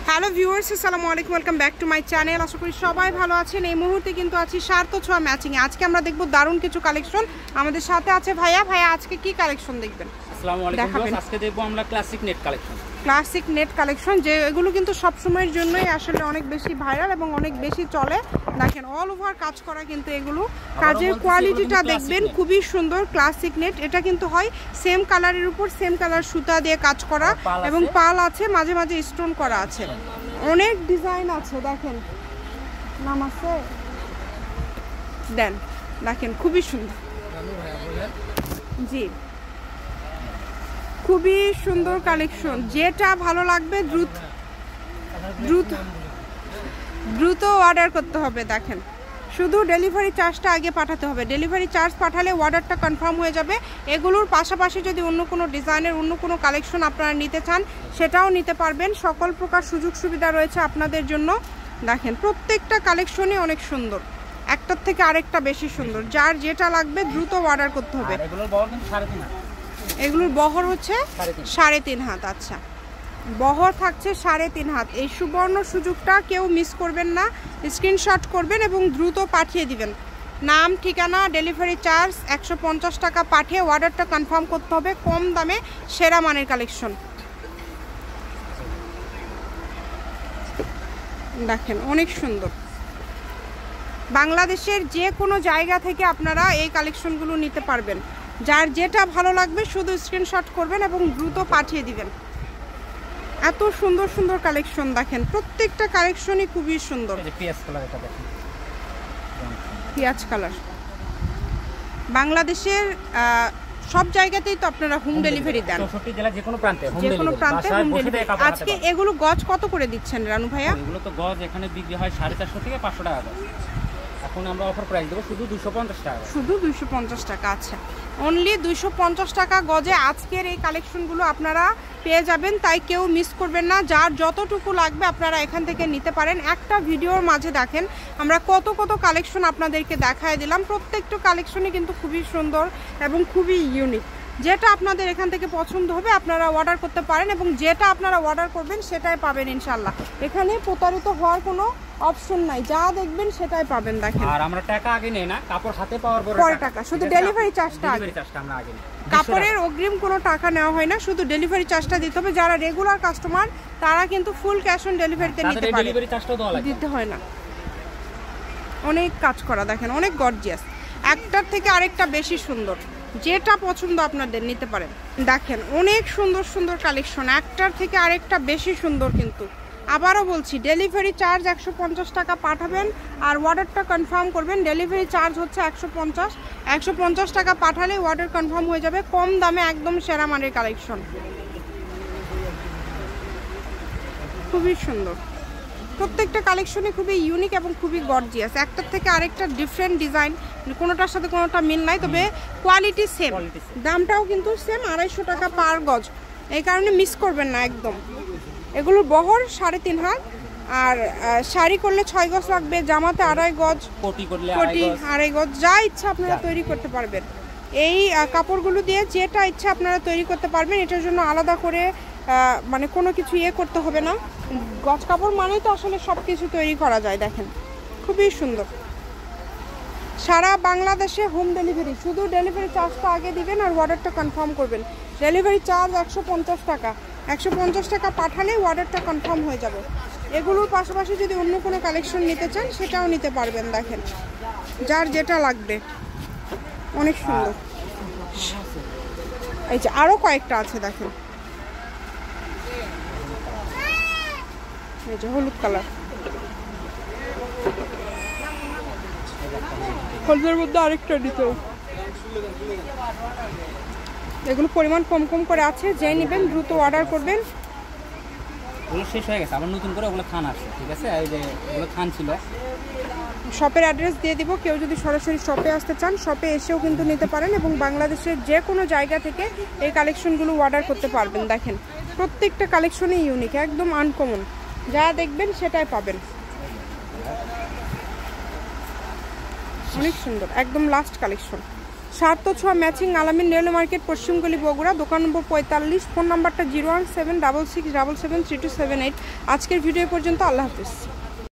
Hello viewers, আসসালামু আলাইকুম, welcome back to my channel. আশা করি সবাই ভালো আছেন। এই মুহূর্তে কিন্তু আছি সার্থ ছোঁয়া ম্যাচিংয়ে। আজকে আমরা দেখব দারুণ কিছু কালেকশন। আমাদের সাথে আছে ভাইয়া। আজকে কি কালেকশন দেখবেন? আসসালামু আলাইকুম। আজকে দেখব আমরা classic net collection. Classic net collection, যে এগুলো কিন্তু সব সময়ের জন্যই আসলে অনেক বেশি ভাইরাল এবং অনেক বেশি চলে। দেখেন অল ওভার কাজ করা, কিন্তু এগুলো কাজের কোয়ালিটিটা দেখবেন খুবই সুন্দর। ক্লাসিক নেট, এটা কিন্তু হয় সেম কালারের উপর সেম কালার সুতা দিয়ে কাজ করা এবং পাল আছে, মাঝে মাঝে স্টোন করা আছে, অনেক ডিজাইন আছে। দেখেন নাম আছে দেন, দেখেন খুবই সুন্দর। জি, খুবই সুন্দর কালেকশন। যেটা ভালো লাগবে দ্রুত অর্ডার করতে হবে। দেখেন শুধু ডেলিভারি চার্জটা আগে পাঠাতে হবে। ডেলিভারি চার্জ পাঠালে অর্ডারটা কনফার্ম হয়ে যাবে। এগুলোর পাশাপাশি যদি অন্য কোনো ডিজাইনের অন্য কোনো কালেকশন আপনারা নিতে চান সেটাও নিতে পারবেন। সকল প্রকার সুযোগ সুবিধা রয়েছে আপনাদের জন্য। দেখেন প্রত্যেকটা কালেকশনই অনেক সুন্দর, একটার থেকে আরেকটা বেশি সুন্দর। যার যেটা লাগবে দ্রুত অর্ডার করতে হবে। এগুলোর বহর হচ্ছে 3.5 হাত। আচ্ছা, বহর থাকছে 3.5 হাত। এই সুবর্ণ সুযোগটা কেউ মিস করবেন না। স্ক্রিনশট করবেন এবং দ্রুত পাঠিয়ে দিবেন। নাম, ঠিকানা, ডেলিভারি চার্জ 150 টাকা পাঠিয়ে অর্ডারটা কনফার্ম করতে হবে। কম দামে সেরা মানের কালেকশন। দেখেন অনেক সুন্দর। বাংলাদেশের যে কোনো জায়গা থেকে আপনারা এই কালেকশনগুলো নিতে পারবেন। যার যেটা ভালো লাগবে শুধু স্ক্রিনশট করবেন এবং দ্রুত পাঠিয়ে দিবেন। এত সুন্দর সুন্দর কালেকশন। দেখেন প্রত্যেকটা কালেকশনই খুবই সুন্দর। পিঁয়াজ কালার। বাংলাদেশের সব জায়গাতেই তো আপনারা হোম ডেলিভারি দেন, যে কোনো প্রান্তে হোম ডেলিভারি। আজকে এগুলো গজ কত করে দিচ্ছেন রানু ভাইয়া? এগুলো তো গজ এখানে বিক্রি হয় 450 থেকে 500 টাকা। এখন আমরা অফার প্রাইস দেব শুধু 250 টাকা। শুধু 250 টাকা। আচ্ছা, অনলি 250 টাকা গজে আজকের এই কালেকশনগুলো আপনারা পেয়ে যাবেন। তাই কেউ মিস করবেন না। যার যতটুকু লাগবে আপনারা এখান থেকে নিতে পারেন। একটা ভিডিওর মাঝে দেখেন আমরা কত কত কালেকশন আপনাদেরকে দেখায় দিলাম। প্রত্যেকটা কালেকশনই কিন্তু খুবই সুন্দর এবং খুবই ইউনিক। যেটা আপনাদের এখান থেকে পছন্দ হবে আপনারা অর্ডার করতে পারেন এবং যেটা আপনারা অর্ডার করবেন সেটাই পাবেন ইনশাল্লাহ। এখানে প্রতারিত হওয়ার কোনো অপশন নাই, যা দেখবেন সেটাই পাবেন। দেখেন আর আমরা টাকা আগে নেই না, কাপড় হাতে পাওয়ার পরে টাকা, শুধু ডেলিভারি চার্জটা আগে। আমরা আগে কাপড়ের অগ্রিম কোনো টাকা নেওয়া হয় না, শুধু ডেলিভারি চার্জটা দিতে হবে। যারা রেগুলার কাস্টমার তারা কিন্তু ফুল ক্যাশ অন ডেলিভারিতে নিতে পারে, ডেলিভারি চার্জটাও দেওয়া লাগে, দিতে হয় না। অনেক কাজ করা, দেখেন অনেক গর্জিয়াস। একটার থেকে আরেকটা বেশি সুন্দর। যেটা পছন্দ আপনাদের নিতে পারেন। দেখেন অনেক সুন্দর সুন্দর কালেকশন, একটার থেকে আরেকটা বেশি সুন্দর। কিন্তু আবারও বলছি, ডেলিভারি চার্জ 150 টাকা পাঠাবেন আর অর্ডারটা কনফার্ম করবেন। ডেলিভারি চার্জ হচ্ছে 150 টাকা পাঠালে অর্ডার কনফার্ম হয়ে যাবে। কম দামে একদম সেরা মানের কালেকশন, খুবই সুন্দর। প্রত্যেকটা কালেকশনই খুবই ইউনিক এবং খুবই গর্জিয়াস। একটার থেকে আরেকটা ডিফারেন্ট ডিজাইন, কোনোটার সাথে কোনোটা মিল নাই, তবে কোয়ালিটি সেম। দামটাও কিন্তু সেম, 250 টাকা পার গজ। এই কারণে মিস করবেন না একদম। এগুলোর বহর 3.5 হাত, আর শাড়ি করলে 6 গজ লাগবে, জামাতে 2.5 গজ, কোটি 2.5 গজ। যা ইচ্ছা আপনারা তৈরি করতে পারবেন। এই কাপড়গুলো দিয়ে যেটা ইচ্ছা আপনারা তৈরি করতে পারবেন। এটার জন্য আলাদা করে মানে কোনো কিছু করতে হবে না। গজ কাপড় মানেই তো আসলে সব কিছু তৈরি করা যায়। দেখেন খুবই সুন্দর। সারা বাংলাদেশে হোম ডেলিভারি, শুধু ডেলিভারি চার্জটা আগে দিবেন আর অর্ডারটা কনফার্ম করবেন। ডেলিভারি চার্জ 150 টাকা। 150 টাকা পাঠালে অর্ডারটা কনফার্ম হয়ে যাবে। এগুলোর পাশাপাশি যদি অন্য কোনো কালেকশন নিতে চান সেটাও নিতে পারবেন। দেখেন যার যেটা লাগবে, অনেক সুন্দর। এই যে আরও কয়েকটা আছে, দেখেন এই যে হলুদ কালার, হলুদের মধ্যে আরেকটা দিতে। এগুলো পরিমাণ কম কম করে আছে, যে নেবেন দ্রুত অর্ডার করবেন। ওগুলো শেষ হয়ে গেছে, আবার নতুন করে ওগুলো থান আসছে। ঠিক আছে, এই যে ওগুলো থান ছিল। শপের অ্যাড্রেস দিয়ে দিব। কেউ যদি সরাসরি শপে আসতে চান শপে এসেও কিন্তু নিতে পারেন এবং বাংলাদেশের যে কোনো জায়গা থেকে এই কালেকশনগুলো অর্ডার করতে পারবেন। দেখেন প্রত্যেকটা কালেকশনই ইউনিক, একদম আনকমন। যা দেখবেন সেটাই পাবেন। অনেক সুন্দর, একদম লাস্ট কালেকশন। সার্থ ছোঁয়া ম্যাচিং আলামিন রেল মার্কেট পশ্চিমগলি বগুড়া, দোকান নম্বর 45, ফোন নাম্বারটা 01766773278। আজকের ভিডিও পর্যন্ত, আল্লাহ হাফিজ।